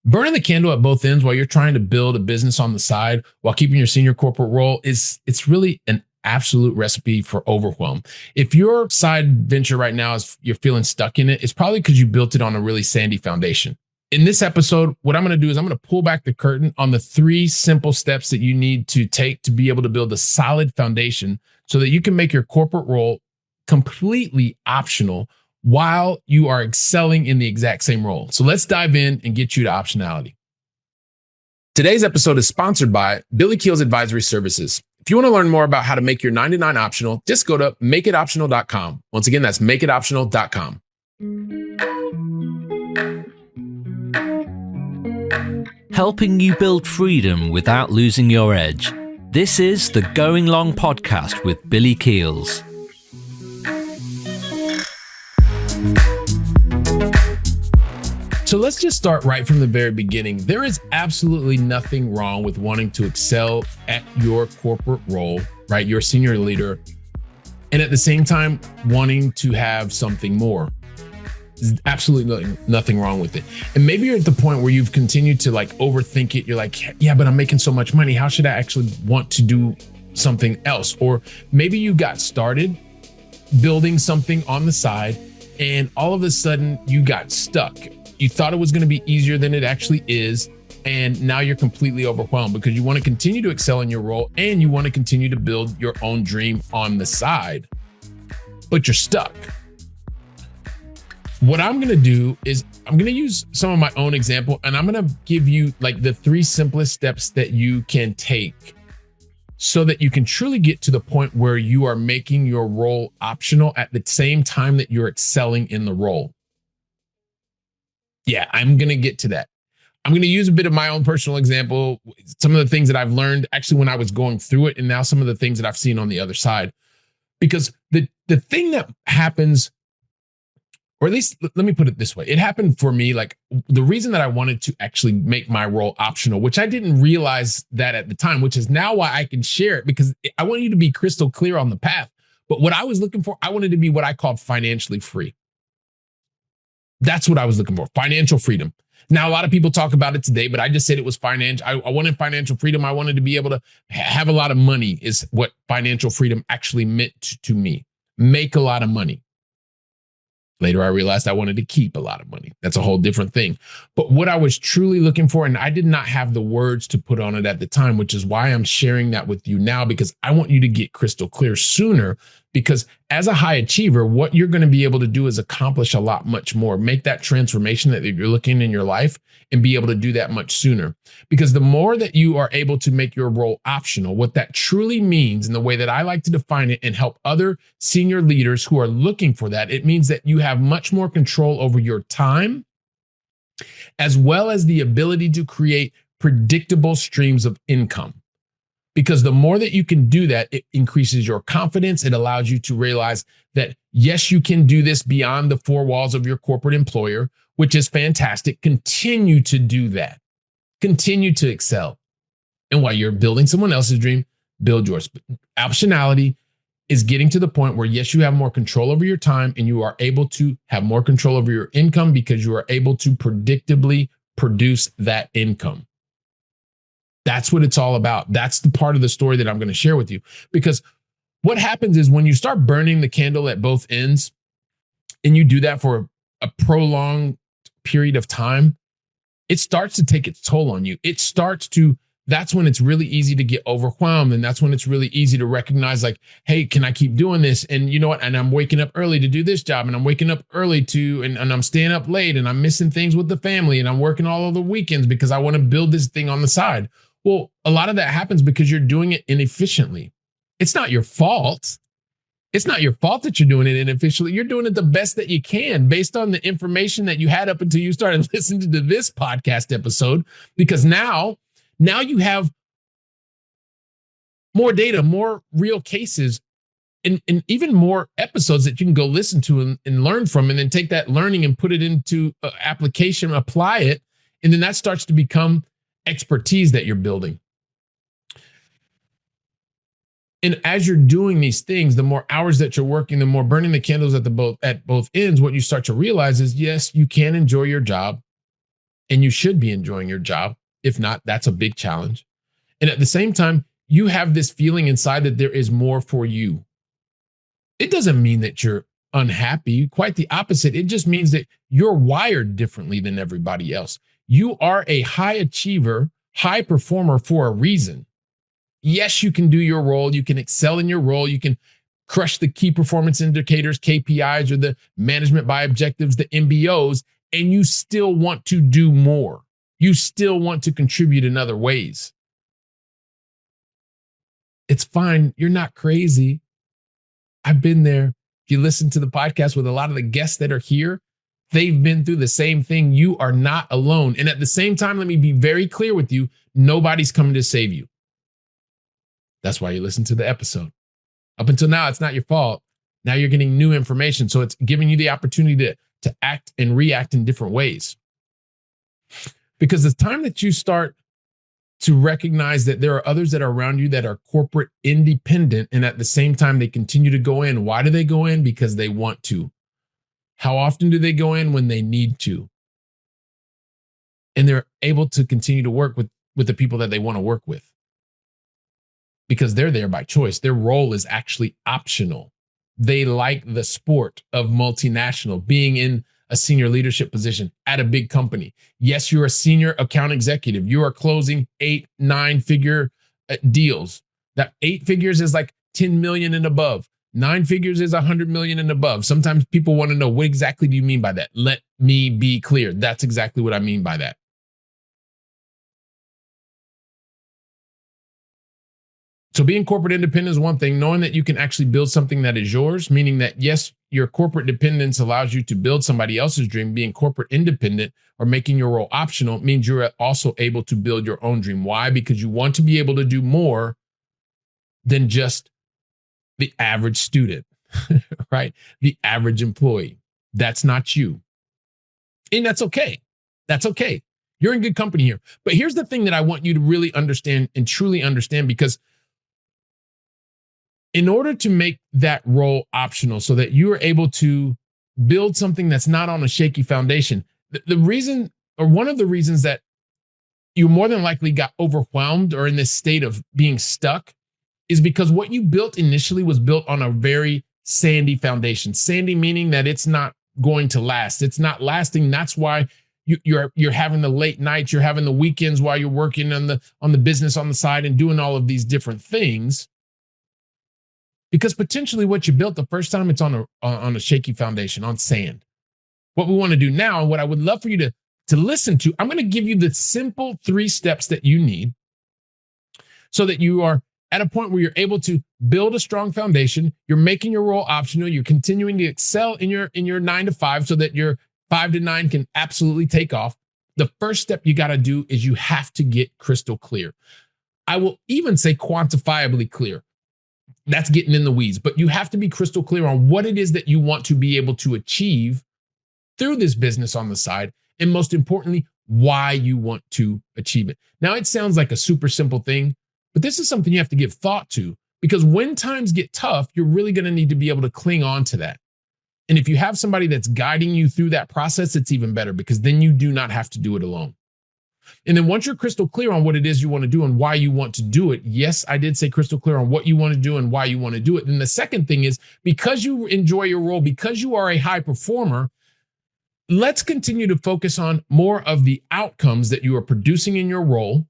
Burning the candle at both ends while you're trying to build a business on the side while keeping your senior corporate role it's really an absolute recipe for overwhelm. If your side venture right now is you're feeling stuck in it, it's probably because you built it on a really sandy foundation. In this episode, what I'm going to do is I'm going to pull back the curtain on the 3 simple steps that you need to take to be able to build a solid foundation so that you can make your corporate role completely optional while you are excelling in the exact same role. So let's dive in and get you to optionality. Today's episode is sponsored by Billy Keels Advisory Services. If you want to learn more about how to make your 9-to-9 optional, just go to makeitoptional.com. Once again, that's makeitoptional.com. Helping you build freedom without losing your edge. This is the Going Long podcast with Billy Keels. So let's just start right from the very beginning. There is absolutely nothing wrong with wanting to excel at your corporate role, right? You're a senior leader, and at the same time, wanting to have something more. There's absolutely nothing wrong with it. And maybe you're at the point where you've continued to overthink it. You're like, yeah, but I'm making so much money. How should I actually want to do something else? Or maybe you got started building something on the side and all of a sudden you got stuck. You thought it was going to be easier than it actually is. And now you're completely overwhelmed because you want to continue to excel in your role and you want to continue to build your own dream on the side, but you're stuck. What I'm going to do is I'm going to use some of my own example and I'm going to give you the 3 simplest steps that you can take so that you can truly get to the point where you are making your role optional at the same time that you're excelling in the role. Yeah, I'm going to get to that. I'm going to use a bit of my own personal example, some of the things that I've learned actually when I was going through it, and now some of the things that I've seen on the other side. Because the thing that happens, or at least let me put it this way, it happened for me, the reason that I wanted to actually make my role optional, which I didn't realize that at the time, which is now why I can share it, because I want you to be crystal clear on the path. But what I was looking for, I wanted to be what I called financially free. That's what I was looking for, financial freedom. Now, a lot of people talk about it today, but I just said it was financial. I wanted financial freedom. I wanted to be able to have a lot of money is what financial freedom actually meant to me. Make a lot of money. Later, I realized I wanted to keep a lot of money. That's a whole different thing. But what I was truly looking for, and I did not have the words to put on it at the time, which is why I'm sharing that with you now, because I want you to get crystal clear sooner. Because as a high achiever, what you're going to be able to do is accomplish a lot much more, make that transformation that you're looking in your life and be able to do that much sooner. Because the more that you are able to make your role optional, what that truly means, and the way that I like to define it and help other senior leaders who are looking for that, it means that you have much more control over your time, as well as the ability to create predictable streams of income. Because the more that you can do that, it increases your confidence. It allows you to realize that, yes, you can do this beyond the 4 walls of your corporate employer, which is fantastic. Continue to do that. Continue to excel. And while you're building someone else's dream, build yours. Optionality is getting to the point where, yes, you have more control over your time and you are able to have more control over your income because you are able to predictably produce that income. That's what it's all about. That's the part of the story that I'm going to share with you. Because what happens is when you start burning the candle at both ends, and you do that for a prolonged period of time, it starts to take its toll on you. That's when it's really easy to get overwhelmed. And that's when it's really easy to recognize hey, can I keep doing this? And you know what? And I'm waking up early to do this job, and I'm waking up early and I'm staying up late, and I'm missing things with the family, and I'm working all of the weekends because I want to build this thing on the side. Well, a lot of that happens because you're doing it inefficiently. It's not your fault. It's not your fault that you're doing it inefficiently. You're doing it the best that you can based on the information that you had up until you started listening to this podcast episode, because now you have more data, more real cases, and even more episodes that you can go listen to and learn from, and then take that learning and put it into application, apply it, and then that starts to become expertise that you're building. And as you're doing these things, the more hours that you're working, the more burning the candles at both ends, what you start to realize is, yes, you can enjoy your job. and you should be enjoying your job. If not, that's a big challenge. And at the same time, you have this feeling inside that there is more for you. It doesn't mean that you're unhappy, quite the opposite. It just means that you're wired differently than everybody else. You are a high achiever, high performer for a reason. Yes, you can do your role. You can excel in your role. You can crush the key performance indicators, KPIs, or the management by objectives, the MBOs, and you still want to do more. You still want to contribute in other ways. It's fine. You're not crazy. I've been there. If you listen to the podcast with a lot of the guests that are here, they've been through the same thing. You are not alone. And at the same time, let me be very clear with you. Nobody's coming to save you. That's why you listen to the episode. Up until now, it's not your fault. Now you're getting new information. So it's giving you the opportunity to act and react in different ways. Because the time that you start to recognize that there are others that are around you that are corporate independent, and at the same time, they continue to go in. Why do they go in? Because they want to. How often do they go in? When they need to. And they're able to continue to work with the people that they want to work with. Because they're there by choice. Their role is actually optional. They like the sport of multinational, being in a senior leadership position at a big company. Yes, you're a senior account executive. You are closing 8-9 figure deals. That 8 figures is like 10 million and above. 9 figures is 100 million and above. Sometimes people want to know, what exactly do you mean by that? Let me be clear. That's exactly what I mean by that. So being corporate independent is one thing. Knowing that you can actually build something that is yours, meaning that, yes, your corporate dependence allows you to build somebody else's dream. Being corporate independent or making your role optional means you're also able to build your own dream. Why? Because you want to be able to do more than just the average student, right? The average employee. That's not you. And that's okay. That's okay. You're in good company here. But here's the thing that I want you to really understand and truly understand, because in order to make that role optional so that you are able to build something that's not on a shaky foundation, the reason, or one of the reasons that you more than likely got overwhelmed or in this state of being stuck is because what you built initially was built on a very sandy foundation. Sandy meaning that it's not going to last. It's not lasting. That's why you're having the late nights, you're having the weekends while you're working on the business on the side and doing all of these different things. Because potentially what you built the first time, it's on a shaky foundation, on sand. What we want to do now, and what I would love for you to listen to, I'm going to give you the simple 3 steps that you need so that you are at a point where you're able to build a strong foundation. You're making your role optional. You're continuing to excel in your 9 to 5 so that your 5 to 9 can absolutely take off. The first step you got to do is you have to get crystal clear. I will even say quantifiably clear. That's getting in the weeds, but you have to be crystal clear on what it is that you want to be able to achieve through this business on the side. And most importantly, why you want to achieve it. Now, it sounds like a super simple thing, but this is something you have to give thought to, because when times get tough, you're really going to need to be able to cling on to that. And if you have somebody that's guiding you through that process, it's even better, because then you do not have to do it alone. And then once you're crystal clear on what it is you want to do and why you want to do it, yes, I did say crystal clear on what you want to do and why you want to do it. And the second thing is, because you enjoy your role, because you are a high performer, let's continue to focus on more of the outcomes that you are producing in your role,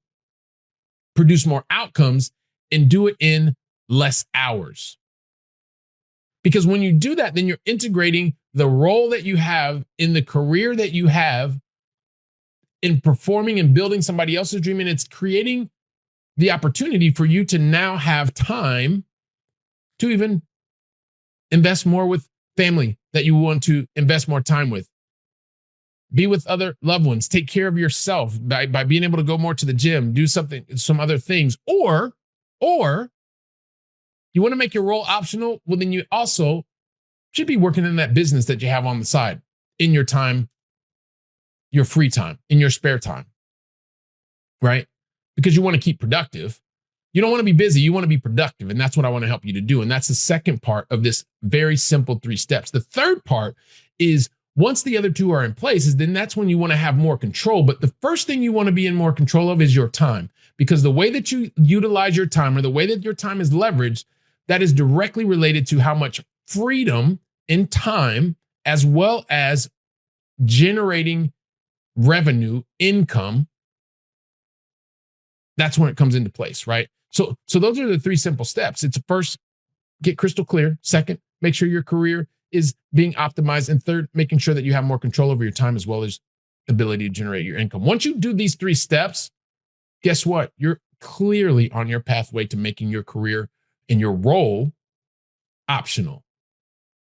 produce more outcomes, and do it in less hours. Because when you do that, then you're integrating the role that you have in the career that you have in performing and building somebody else's dream. And it's creating the opportunity for you to now have time to even invest more with family that you want to invest more time with. Be with other loved ones. Take care of yourself by being able to go more to the gym, do some other things. Or you want to make your role optional. Well, then you also should be working in that business that you have on the side in your time, your free time, in your spare time, right? Because you want to keep productive. You don't want to be busy. You want to be productive. And that's what I want to help you to do. And that's the second part of this very simple 3 steps. The third part is, Once the other two are in place, then that's when you want to have more control. But the first thing you want to be in more control of is your time, because the way that you utilize your time, or the way that your time is leveraged, that is directly related to how much freedom in time, as well as generating revenue, income. That's when it comes into place, right? So those are the three simple steps. It's first, get crystal clear. Second, make sure your career is being optimized. And third, making sure that you have more control over your time, as well as ability to generate your income. Once you do these three steps, guess what? You're clearly on your pathway to making your career and your role optional.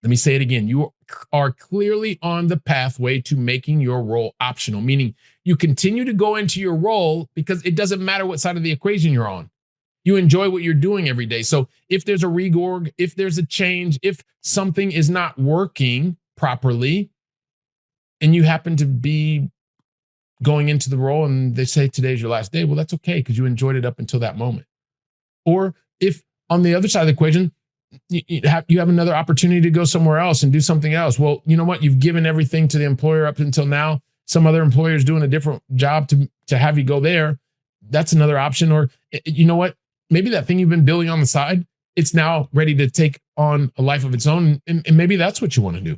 Let me say it again. You are clearly on the pathway to making your role optional, meaning you continue to go into your role because it doesn't matter what side of the equation you're on. You enjoy what you're doing every day. So if there's a reorg, if there's a change, if something is not working properly, and you happen to be going into the role and they say today's your last day, well, that's okay, because you enjoyed it up until that moment. Or if on the other side of the equation, you have another opportunity to go somewhere else and do something else. Well, you know what? You've given everything to the employer up until now. Some other employer is doing a different job to have you go there. That's another option. Or you know what? Maybe that thing you've been building on the side, it's now ready to take on a life of its own. And maybe that's what you want to do.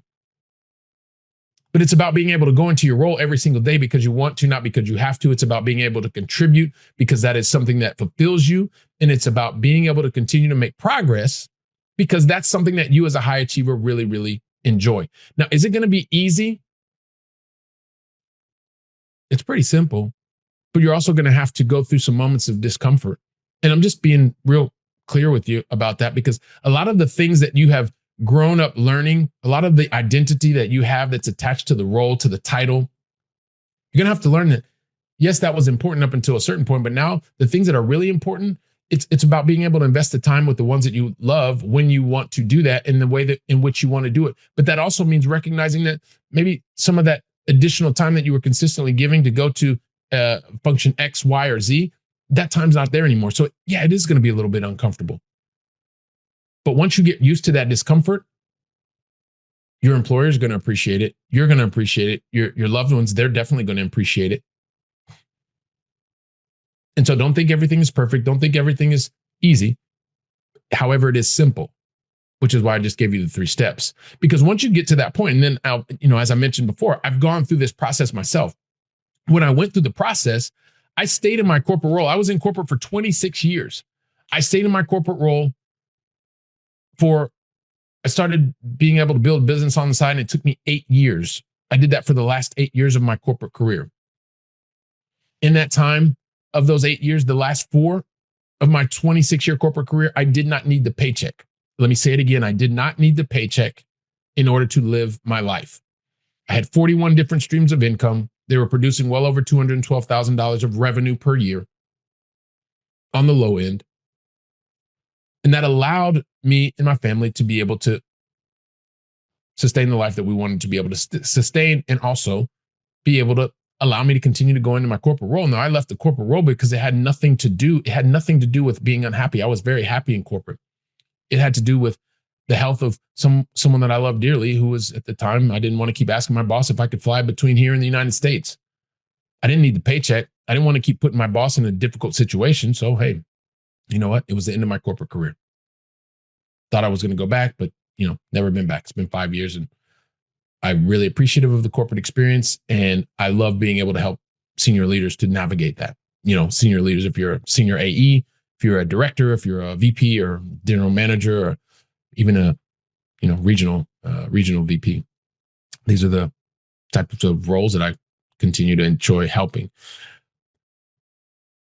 But it's about being able to go into your role every single day because you want to, not because you have to. It's about being able to contribute because that is something that fulfills you. And it's about being able to continue to make progress because that's something that you as a high achiever really, really enjoy. Now, is it going to be easy? It's pretty simple, but you're also going to have to go through some moments of discomfort. And I'm just being real clear with you about that, because a lot of the things that you have grown up learning, a lot of the identity that you have that's attached to the role, to the title, you're going to have to learn that, yes, that was important up until a certain point, but now the things that are really important, it's about being able to invest the time with the ones that you love when you want to do that in the way that in which you want to do it. But that also means recognizing that maybe some of that additional time that you were consistently giving to go to function X, Y, or Z, that time's not there anymore. So yeah, it is going to be a little bit uncomfortable. But once you get used to that discomfort, your employer is going to appreciate it. You're going to appreciate it. Your loved ones, they're definitely going to appreciate it. And so don't think everything is perfect. Don't think everything is easy. However, it is simple, which is why I just gave you the 3 steps. Because once you get to that point, and then as I mentioned before, I've gone through this process myself. When I went through the process, I stayed in my corporate role. I was in corporate for 26 years. I stayed in my corporate role I started being able to build business on the side, and it took me 8 years. I did that for the last 8 years of my corporate career. In that time, of those 8 years, the last 4 of my 26-year corporate career, I did not need the paycheck. Let me say it again. I did not need the paycheck in order to live my life. I had 41 different streams of income. They were producing well over $212,000 of revenue per year on the low end. And that allowed me and my family to be able to sustain the life that we wanted to be able to sustain, and also be able to allow me to continue to go into my corporate role. Now, I left the corporate role because it had nothing to do with being unhappy. I was very happy in corporate. It had to do with the health of someone that I love dearly, who was, at the time, I didn't want to keep asking my boss if I could fly between here and the United States. I didn't need the paycheck. I didn't want to keep putting my boss in a difficult situation. So, hey, you know what? It was the end of my corporate career. Thought I was going to go back, but never been back. It's been 5 years, and I'm really appreciative of the corporate experience, and I love being able to help senior leaders to navigate that. Senior leaders, if you're a senior AE, if you're a director, if you're a VP or general manager, or even a regional VP. These are the types of roles that I continue to enjoy helping.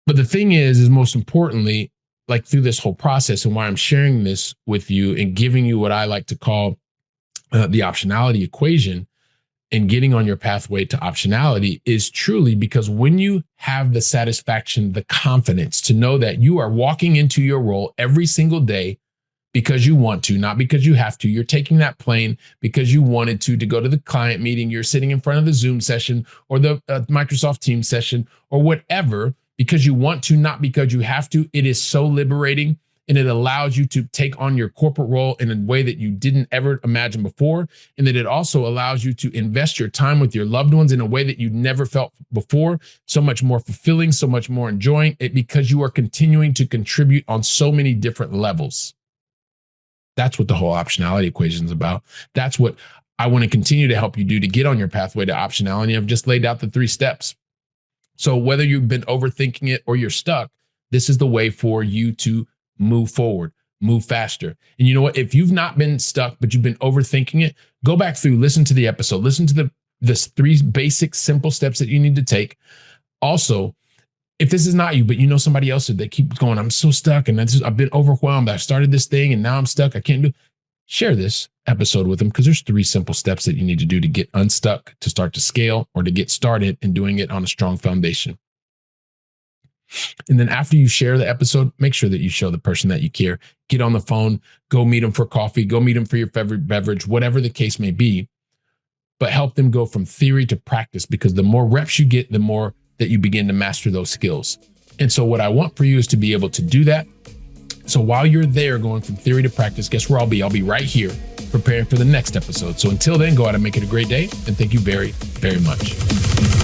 But the thing is most importantly, like through this whole process, and why I'm sharing this with you and giving you what I like to call the optionality equation, and getting on your pathway to optionality, is truly because when you have the satisfaction, the confidence to know that you are walking into your role every single day because you want to, not because you have to. You're taking that plane because you wanted to go to the client meeting. You're sitting in front of the Zoom session or the Microsoft Teams session or whatever, because you want to, not because you have to. It is so liberating. and it allows you to take on your corporate role in a way that you didn't ever imagine before. And that it also allows you to invest your time with your loved ones in a way that you never felt before, so much more fulfilling, so much more enjoying it, because you are continuing to contribute on so many different levels. That's what the whole optionality equation is about. That's what I want to continue to help you do to get on your pathway to optionality. I've just laid out the 3 steps. So whether you've been overthinking it or you're stuck, this is the way for you to move forward, move faster. And you know what? If you've not been stuck, but you've been overthinking it, go back through, listen to the episode, listen to the 3 basic, simple steps that you need to take. Also, if this is not you, but you know somebody else that they keep going, I'm so stuck and I've been overwhelmed. I started this thing and now I'm stuck. I can't do. Share this episode with them, because there's 3 simple steps that you need to do to get unstuck, to start to scale, or to get started and doing it on a strong foundation. And then after you share the episode, make sure that you show the person that you care. Get on the phone, go meet them for coffee, go meet them for your favorite beverage, whatever the case may be. But help them go from theory to practice, because the more reps you get, the more that you begin to master those skills. And so what I want for you is to be able to do that. So while you're there going from theory to practice, guess where I'll be? I'll be right here preparing for the next episode. So until then, go out and make it a great day. And thank you very, very much.